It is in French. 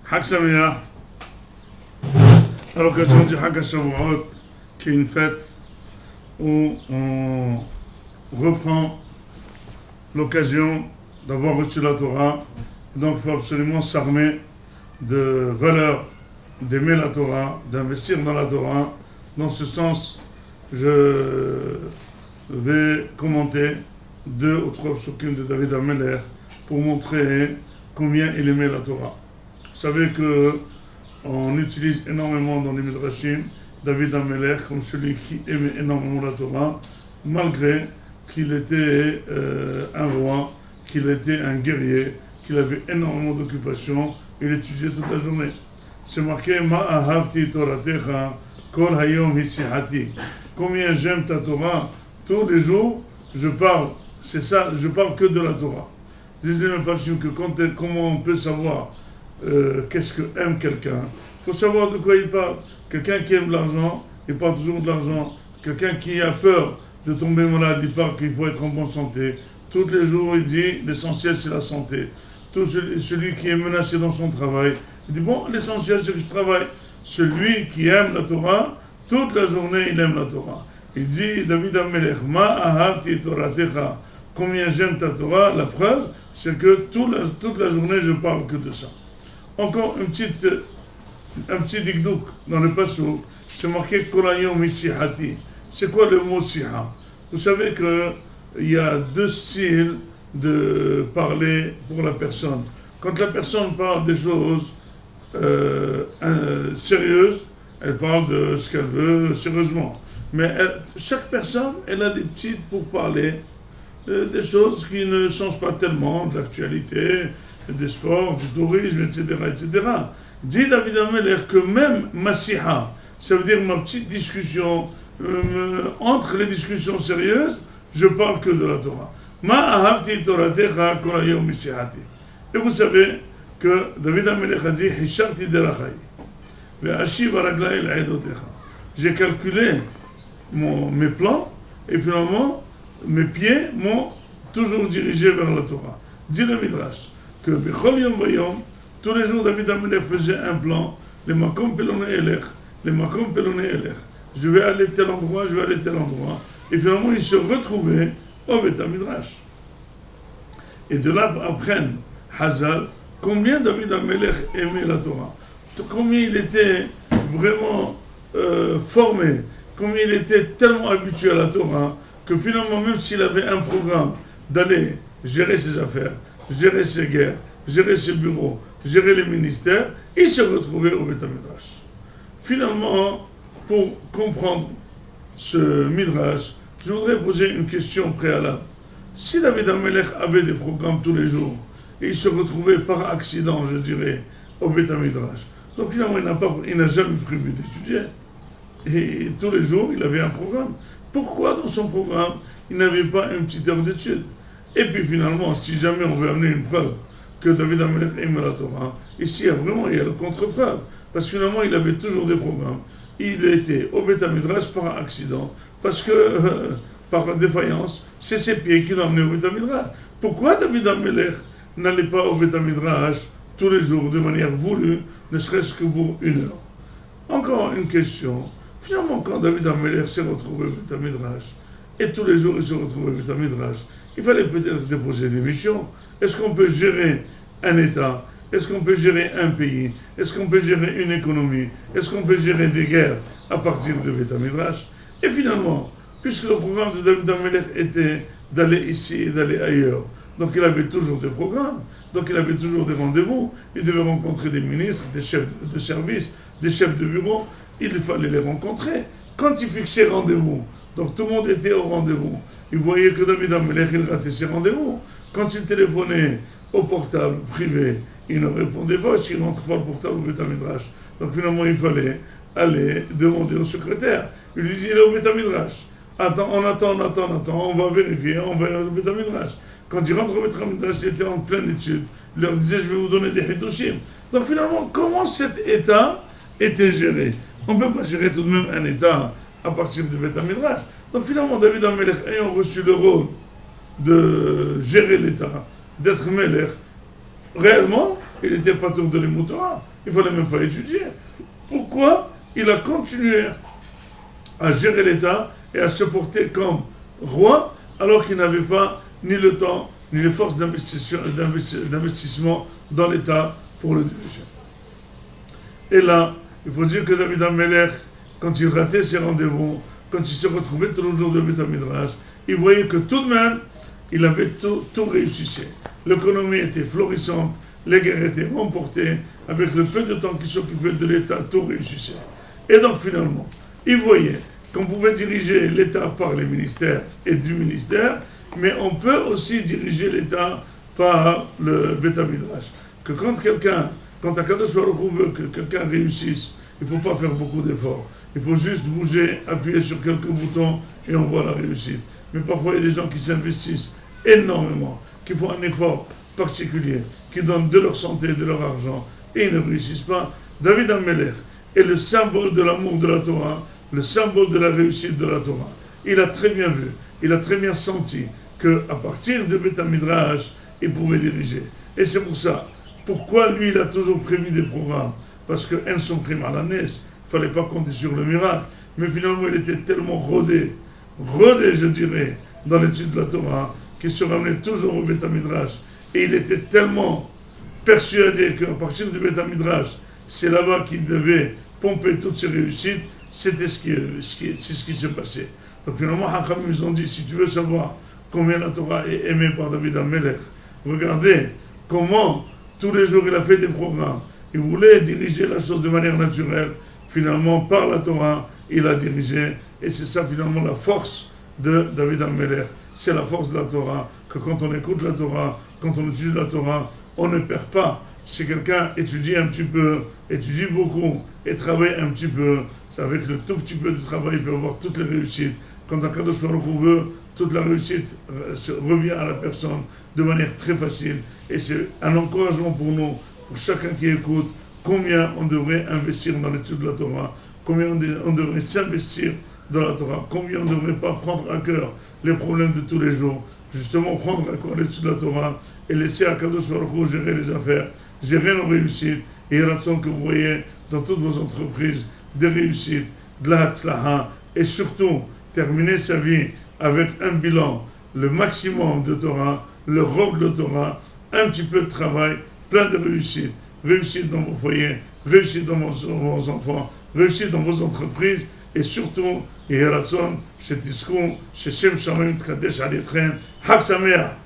Chag Sameach, à l'occasion du Chag HaShavuot, qui est une fête où on reprend l'occasion d'avoir reçu la Torah. Donc il faut absolument s'armer de valeurs, d'aimer la Torah, d'investir dans la Torah. Dans ce sens, je vais commenter 2 ou 3 psukim de David HaMelech pour montrer combien il aimait la Torah. Vous savez qu'on utilise énormément dans les Midrashim David HaMelech comme celui qui aimait énormément la Torah, malgré qu'il était un roi, qu'il était un guerrier, qu'il avait énormément d'occupations, il étudiait toute la journée. C'est marqué Ma ahavti toratecha kol hayom hisihati. Combien j'aime ta Torah, tous les jours je parle, c'est ça, je parle que de la Torah. Disait le Fashim que comment on peut savoir qu'est-ce que aime quelqu'un. Il faut savoir de quoi il parle. Quelqu'un qui aime l'argent, il parle toujours de l'argent. Quelqu'un qui a peur de tomber malade, il parle qu'il faut être en bonne santé. Tous les jours, il dit l'essentiel c'est la santé. Tout celui qui est menacé dans son travail, il dit bon, l'essentiel c'est que je travaille. Celui qui aime la Torah, toute la journée il aime la Torah. Il dit David HaMelech, Ma ahavti toratecha. Combien j'aime ta Torah, la preuve, c'est que toute la journée je parle que de ça. Encore un petit dikdouk dans le passouk, c'est marqué Kolayom Misihati. C'est quoi le mot siha? Vous savez qu'il y a 2 styles de parler pour la personne. Quand la personne parle des choses sérieuses, elle parle de ce qu'elle veut sérieusement. Mais chaque personne, elle a des petites pour parler des choses qui ne changent pas tellement, de l'actualité, des sports, du tourisme, etc. etc. Dit David HaMelech que même ma siha, ça veut dire ma petite discussion, entre les discussions sérieuses, je parle que de la Torah. Ma ahavti toratecha kol hayom misihati. Et vous savez que David HaMelech a dit Hisharti derachai ve'ashiv araglai l'edotecha. J'ai calculé mes plans et finalement mes pieds m'ont toujours dirigé vers la Torah. Dit le Midrash que Bechol Yom Vayom, tous les jours David HaMelech faisait un plan, les makom peloné elech, les makom peloné elech. Je vais aller tel endroit, je vais aller tel endroit. Et finalement, il se retrouvait au Beth HaMidrash. Et de là apprennent Hazal combien David HaMelech aimait la Torah, combien il était vraiment formé, combien il était tellement habitué à la Torah, que finalement, même s'il avait un programme d'aller gérer ses affaires, gérer ses guerres, gérer ses bureaux, gérer les ministères, il se retrouvait au Beth HaMidrash. Finalement, pour comprendre ce Midrash, je voudrais poser une question préalable. Si David HaMelech avait des programmes tous les jours, et il se retrouvait par accident, je dirais, au Beth HaMidrash, donc finalement il n'a jamais prévu d'étudier. Et tous les jours, il avait un programme. Pourquoi dans son programme, il n'avait pas une petite heure d'étude? Et puis finalement, si jamais on veut amener une preuve que David HaMelech aimait la Torah, ici il y a le contre-preuve. Parce que finalement, il avait toujours des programmes. Il était au Beth HaMidrash par accident, parce que par défaillance, c'est ses pieds qui l'ont amené au Beth HaMidrash. Pourquoi David HaMelech n'allait pas au Beth HaMidrash tous les jours de manière voulue, ne serait-ce que pour 1 heure? Encore une question. Finalement, quand David HaMelech s'est retrouvé au Beth HaMidrash, et tous les jours il se retrouvait au Beth HaMidrash, il fallait peut-être déposer des missions. Est-ce qu'on peut gérer un État? Est-ce qu'on peut gérer un pays? Est-ce qu'on peut gérer une économie? Est-ce qu'on peut gérer des guerres à partir de Beth HaMidrash? Et finalement, puisque le programme de David HaMelech était d'aller ici et d'aller ailleurs, donc il avait toujours des programmes, donc il avait toujours des rendez-vous, il devait rencontrer des ministres, des chefs de service, des chefs de bureau, il fallait les rencontrer. Quand il fixait rendez-vous, donc tout le monde était au rendez-vous, il voyait que David HaMelech, il ratait ses rendez-vous. Quand il téléphonait au portable privé, il ne répondait pas parce qu'il n'entre pas le portable au Beth HaMidrash. Donc finalement, il fallait aller demander au secrétaire. Il lui disait, il est au Beth HaMidrash. Attends, on attend, on va vérifier, on va au Beth HaMidrash. Quand il rentre au Beth HaMidrash, il était en pleine étude. Il leur disait, je vais vous donner des hidushim. Donc finalement, comment cet État était géré? On ne peut pas gérer tout de même un État à partir du Beth HaMidrash. Donc finalement, David HaMelech ayant reçu le rôle de gérer l'État, d'être Melech, réellement, il n'était pas tour de l'Imotora. Il ne fallait même pas étudier. Pourquoi il a continué à gérer l'État et à se porter comme roi alors qu'il n'avait pas ni le temps ni les forces d'investissement dans l'État pour le diriger. Et là, il faut dire que David Amelech, quand il ratait ses rendez-vous, quand il se retrouvait tous les jours de Beth Midrash, il voyait que tout de même, il avait tout réussi. L'économie était florissante, les guerres étaient remportées, avec le peu de temps qu'il s'occupait de l'État, tout réussissait. Et donc finalement, il voyait qu'on pouvait diriger l'État par les ministères et du ministère, mais on peut aussi diriger l'État par le Beth Midrash. Que quand Akadosh Baruch Hu veut que quelqu'un réussisse, il ne faut pas faire beaucoup d'efforts. Il faut juste bouger, appuyer sur quelques boutons et on voit la réussite. Mais parfois, il y a des gens qui s'investissent énormément, qui font un effort particulier, qui donnent de leur santé, de leur argent, et ils ne réussissent pas. David Amelech est le symbole de l'amour de la Torah, le symbole de la réussite de la Torah. Il a très bien vu, il a très bien senti qu'à partir de Beth Midrash, il pouvait diriger. Et c'est pour ça, pourquoi lui, il a toujours prévu des programmes? Parce que un son crime à la NES, il ne fallait pas compter sur le miracle. Mais finalement, il était tellement rodé, je dirais, dans l'étude de la Torah, qu'il se ramenait toujours au Beth Midrash. Et il était tellement persuadé qu'à partir du Beth Midrash, c'est là-bas qu'il devait pomper toutes ses réussites. C'était ce qui se passait. Donc finalement, Hachamim nous ont dit, si tu veux savoir combien la Torah est aimée par David Amelech, regardez comment tous les jours il a fait des programmes. Il voulait diriger la chose de manière naturelle. Finalement, par la Torah, il a dirigé. Et c'est ça finalement la force de David Amelech. C'est la force de la Torah, que quand on écoute la Torah, quand on étudie la Torah, on ne perd pas. Si quelqu'un étudie un petit peu, étudie beaucoup et travaille un petit peu, c'est avec le tout petit peu de travail, il peut avoir toutes les réussites. Quand Akadosh Baruch Hu veut, toute la réussite revient à la personne de manière très facile. Et c'est un encouragement pour nous, pour chacun qui écoute, combien on devrait investir dans l'étude de la Torah, combien on devrait s'investir dans la Torah, combien on ne devrait pas prendre à cœur les problèmes de tous les jours, justement prendre à cœur l'étude de la Torah et laisser Akadosh Baruch Hu gérer les affaires, gérer nos réussites, et Ratson que vous voyez dans toutes vos entreprises, des réussites, de la Hatzlaha, et surtout terminer sa vie avec un bilan, le maximum de Torah, le robe de Torah, un petit peu de travail, plein de réussites. Réussite dans vos foyers, réussite dans vos enfants, réussite dans vos entreprises, et surtout, Yehi Ratson, chez Tiskun, chez Shem Shamayim Tkadesh Alitren, Hag Sameach.